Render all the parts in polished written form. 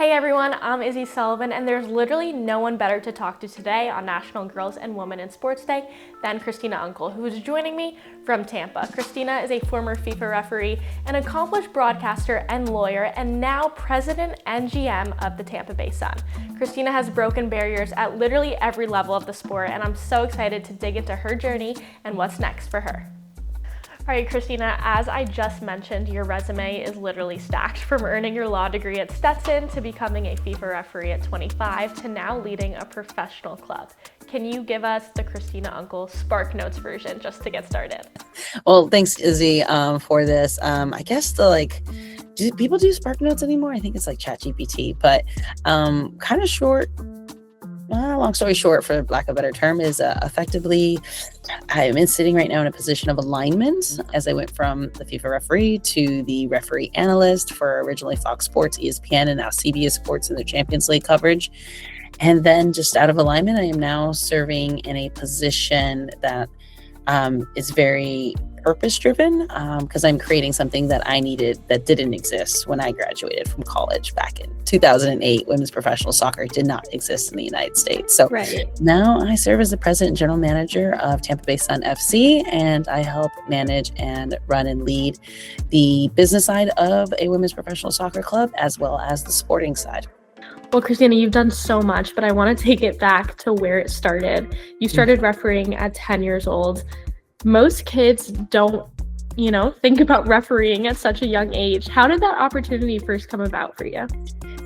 Hey everyone, I'm Izzy Sullivan, and there's literally no one better to talk to today on National Girls and Women in Sports Day than Christina Unkel, who is joining me from Tampa. Christina is a former FIFA referee, an accomplished broadcaster and lawyer, and now president and GM of the Tampa Bay Sun. Christina has broken barriers at literally every level of the sport, and I'm so excited to dig into her journey and what's next for her. All right, Christina, as I just mentioned, your resume is literally stacked from earning your law degree at Stetson to becoming a FIFA referee at 25 to now leading a professional club. Can you give us the Christina Unkel Spark Notes version just to get started? Well, thanks, Izzy, for this. I guess do people do Spark Notes anymore? I think it's like ChatGPT, but kind of short. Long story short, for lack of a better term, is effectively I'm sitting right now in a position of alignment as I went from the FIFA referee to the referee analyst for originally Fox Sports, ESPN, and now CBS Sports in their Champions League coverage. And then just out of alignment, I am now serving in a position that is very purpose-driven because I'm creating something that I needed that didn't exist when I graduated from college back in 2008. Women's professional soccer did not exist in the United States. So Now I serve as the president and general manager of Tampa Bay Sun FC, and I help manage and run and lead the business side of a women's professional soccer club as well as the sporting side. Well, Christina, you've done so much, but I want to take it back to where it started. You started refereeing at 10 years old. Most kids don't, think about refereeing at such a young age. How did that opportunity first come about for you?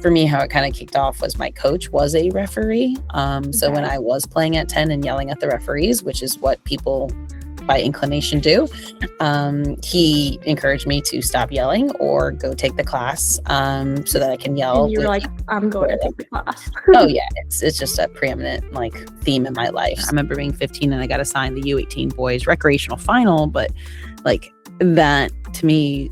For me, how it kind of kicked off was my coach was a referee. So when I was playing at 10 and yelling at the referees, which is what people by inclination do, he encouraged me to stop yelling or go take the class so that I can yell. And you were like, I'm going to take the class. Oh yeah, it's just a preeminent theme in my life. I remember being 15 and I got assigned the U18 boys recreational final, but that to me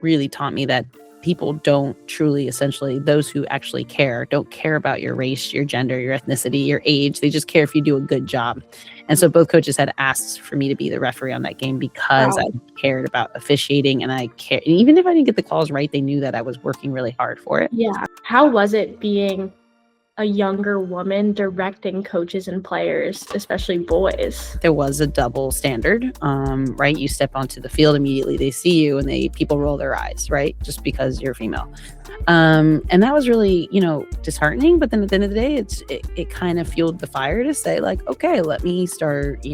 really taught me that people don't truly, essentially, those who actually care, don't care about your race, your gender, your ethnicity, your age. They just care if you do a good job. And so both coaches had asked for me to be the referee on that game because I cared about officiating, and I cared. Even if I didn't get the calls right, they knew that I was working really hard for it. Yeah. How was it being a younger woman directing coaches and players, especially boys? There was a double standard, right? You step onto the field, immediately they see you and people roll their eyes, right? Just because you're female. And that was really, disheartening. But then at the end of the day, it kind of fueled the fire to say okay, let me start,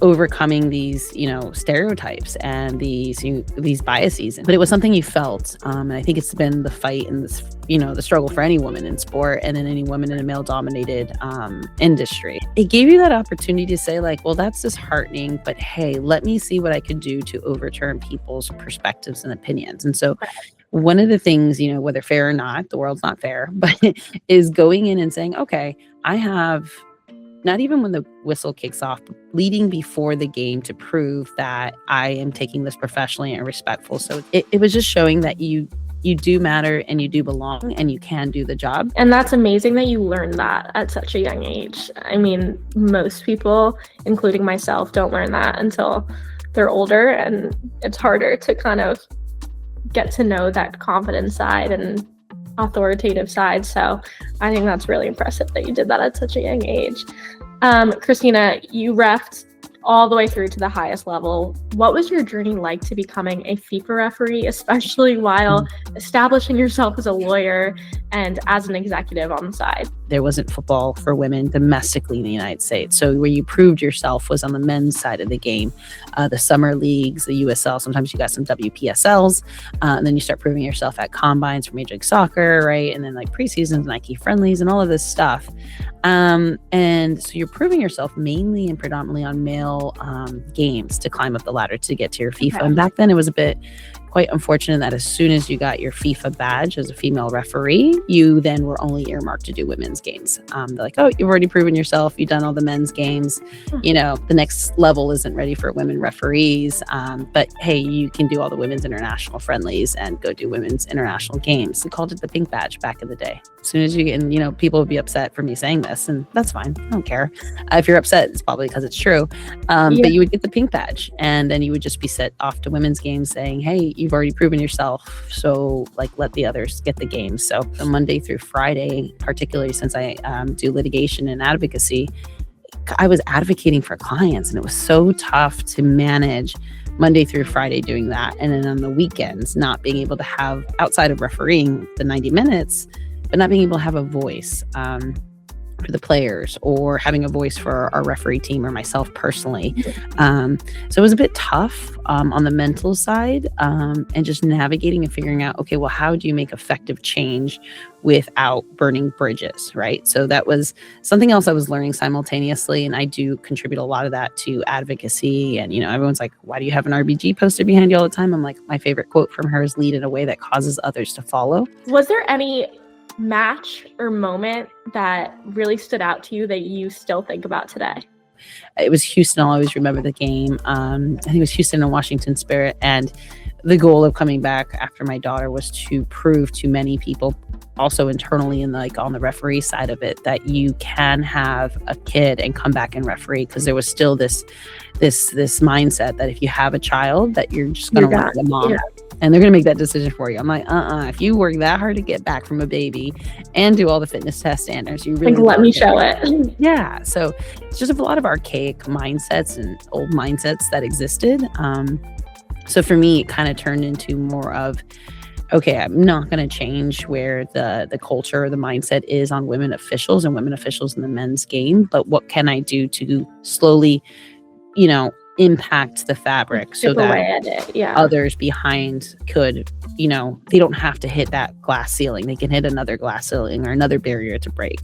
overcoming these, stereotypes and these biases. But it was something you felt. And I think it's been the fight and this, the struggle for any woman in sport and then any woman in a male-dominated industry. It gave you that opportunity to say well, that's disheartening, but hey, let me see what I could do to overturn people's perspectives and opinions. And so one of the things, whether fair or not, the world's not fair, but is going in and saying, okay, I have, not even when the whistle kicks off, but leading before the game to prove that I am taking this professionally and respectful. So it was just showing that you do matter and you do belong and you can do the job. And that's amazing that you learned that at such a young age. I mean, most people, including myself, don't learn that until they're older, and it's harder to kind of get to know that confident side and authoritative side. So I think that's really impressive that you did that at such a young age. Christina, you reffed all the way through to the highest level. What was your journey like to becoming a FIFA referee, especially while establishing yourself as a lawyer and as an executive on the side? There wasn't football for women domestically in the United States. So where you proved yourself was on the men's side of the game. The summer leagues, the USL, sometimes you got some WPSLs, and then you start proving yourself at combines for Major League Soccer, right? And then preseasons, Nike friendlies, and all of this stuff. And so you're proving yourself mainly and predominantly on male games to climb up the ladder to get to your FIFA. And back then it was a bit quite unfortunate that as soon as you got your FIFA badge as a female referee, you then were only earmarked to do women's games. They're like, oh, you've already proven yourself. You've done all the men's games. The next level isn't ready for women referees. But hey, you can do all the women's international friendlies and go do women's international games. We called it the pink badge back in the day. As soon as you get, and people would be upset for me saying this, and that's fine. I don't care. If you're upset, it's probably because it's true. But you would get the pink badge, and then you would just be sent off to women's games saying, hey, you've already proven yourself, so like let the others get the game. So Monday through Friday, particularly since I do litigation and advocacy, I was advocating for clients, and it was so tough to manage Monday through Friday doing that, and then on the weekends not being able to have, outside of refereeing the 90 minutes, but not being able to have a voice for the players, or having a voice for our referee team or myself personally. So it was a bit tough on the mental side, and just navigating and figuring out, okay, well, how do you make effective change without burning bridges, right? So that was something else I was learning simultaneously, and I do contribute a lot of that to advocacy. And, everyone's like, why do you have an RBG poster behind you all the time? I'm like, my favorite quote from her is, lead in a way that causes others to follow. Was there any match or moment that really stood out to you that you still think about today? It was Houston. I'll always remember the game. I think it was Houston and Washington Spirit. And the goal of coming back after my daughter was to prove to many people, also internally and like on the referee side of it, that you can have a kid and come back and referee, because there was still this mindset that if you have a child, that you're just going to want the mom. Yeah. And they're going to make that decision for you. I'm like, if you work that hard to get back from a baby and do all the fitness test standards, you really let me show it. Yeah. So it's just a lot of archaic mindsets and old mindsets that existed. So for me, it kind of turned into more of, okay, I'm not going to change where the culture or the mindset is on women officials and women officials in the men's game, but what can I do to slowly, impact the fabric so that others behind could, they don't have to hit that glass ceiling. They can hit another glass ceiling or another barrier to break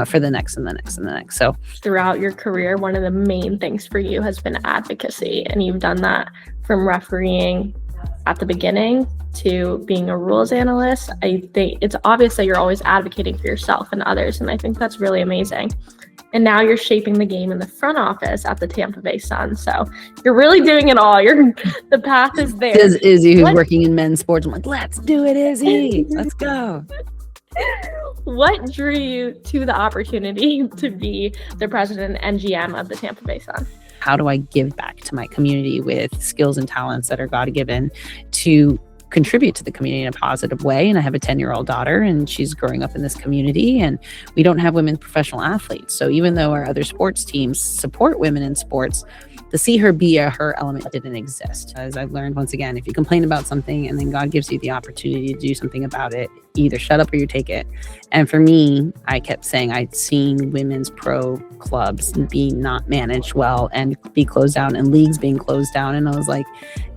for the next and the next and the next. So throughout your career, one of the main things for you has been advocacy, and you've done that from refereeing at the beginning to being a rules analyst. I think it's obvious that you're always advocating for yourself and others, and I think that's really amazing. And now you're shaping the game in the front office at the Tampa Bay Sun. So you're really doing it all. The path is there. This is Izzy, who's working in men's sports. I'm like, let's do it, Izzy. Let's go. What drew you to the opportunity to be the president and GM of the Tampa Bay Sun? How do I give back to my community with skills and talents that are God-given to contribute to the community in a positive way? And I have a 10-year-old daughter, and she's growing up in this community, and we don't have women professional athletes. So even though our other sports teams support women in sports, to see her be her element didn't exist. As I've learned, once again, if you complain about something and then God gives you the opportunity to do something about it, you either shut up or you take it. And for me, I kept saying I'd seen women's pro clubs being not managed well and be closed down, and leagues being closed down. And I was like,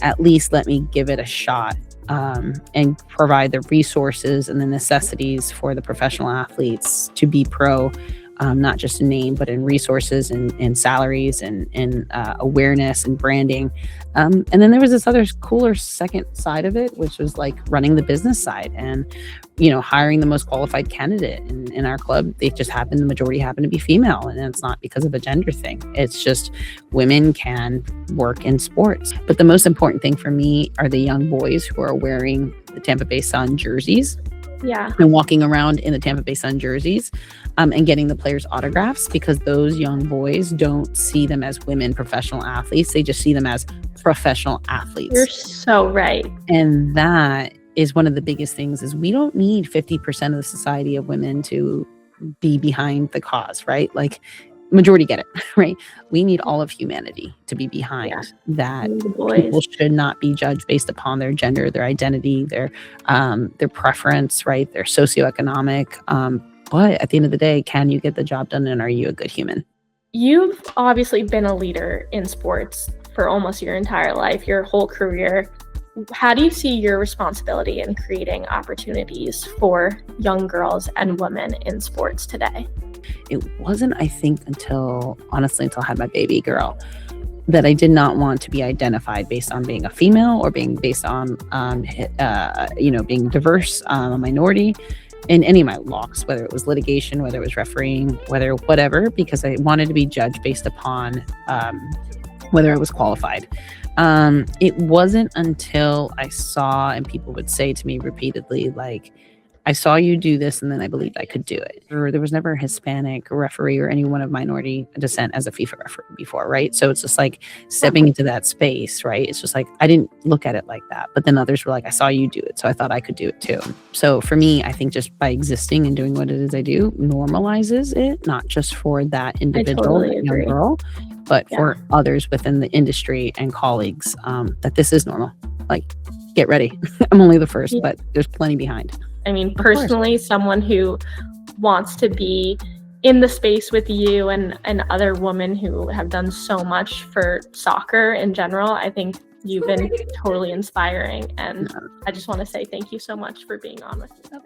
at least let me give it a shot. And provide the resources and the necessities for the professional athletes to be pro, not just in name, but in resources and salaries and awareness and branding. And then there was this other cooler second side of it, which was like running the business side and, hiring the most qualified candidate in our club. The majority happen to be female, and it's not because of a gender thing. It's just women can work in sports. But the most important thing for me are the young boys who are wearing the Tampa Bay Sun jerseys. Yeah. And walking around in the Tampa Bay Sun jerseys and getting the players' autographs, because those young boys don't see them as women professional athletes. They just see them as professional athletes. You're so right. And that is one of the biggest things, is we don't need 50% of the society of women to be behind the cause, right? Like, majority get it, right? We need all of humanity to be behind that. People should not be judged based upon their gender, their identity, their preference, right? Their socioeconomic. But at the end of the day, can you get the job done, and are you a good human? You've obviously been a leader in sports for almost your entire life, your whole career. How do you see your responsibility in creating opportunities for young girls and women in sports today? It wasn't, I think, until I had my baby girl, that I did not want to be identified based on being a female or being based on, being diverse, a minority in any of my walks, whether it was litigation, whether it was refereeing, whatever, because I wanted to be judged based upon whether I was qualified. It wasn't until I saw, and people would say to me repeatedly, like, I saw you do this, and then I believed I could do it. Or there was never a Hispanic referee or anyone of minority descent as a FIFA referee before, right? So it's just like stepping into that space, right? It's just like I didn't look at it like that, but then others were like, I saw you do it, so I thought I could do it too. So for me, I think just by existing and doing what it is I do normalizes it, not just for that individual, totally that young agree. girl, but for others within the industry and colleagues, that this is normal. Like, get ready. I'm only the first, but there's plenty behind. I mean, personally, someone who wants to be in the space with you and other women who have done so much for soccer in general, I think you've been totally inspiring. And I just want to say thank you so much for being on with me today.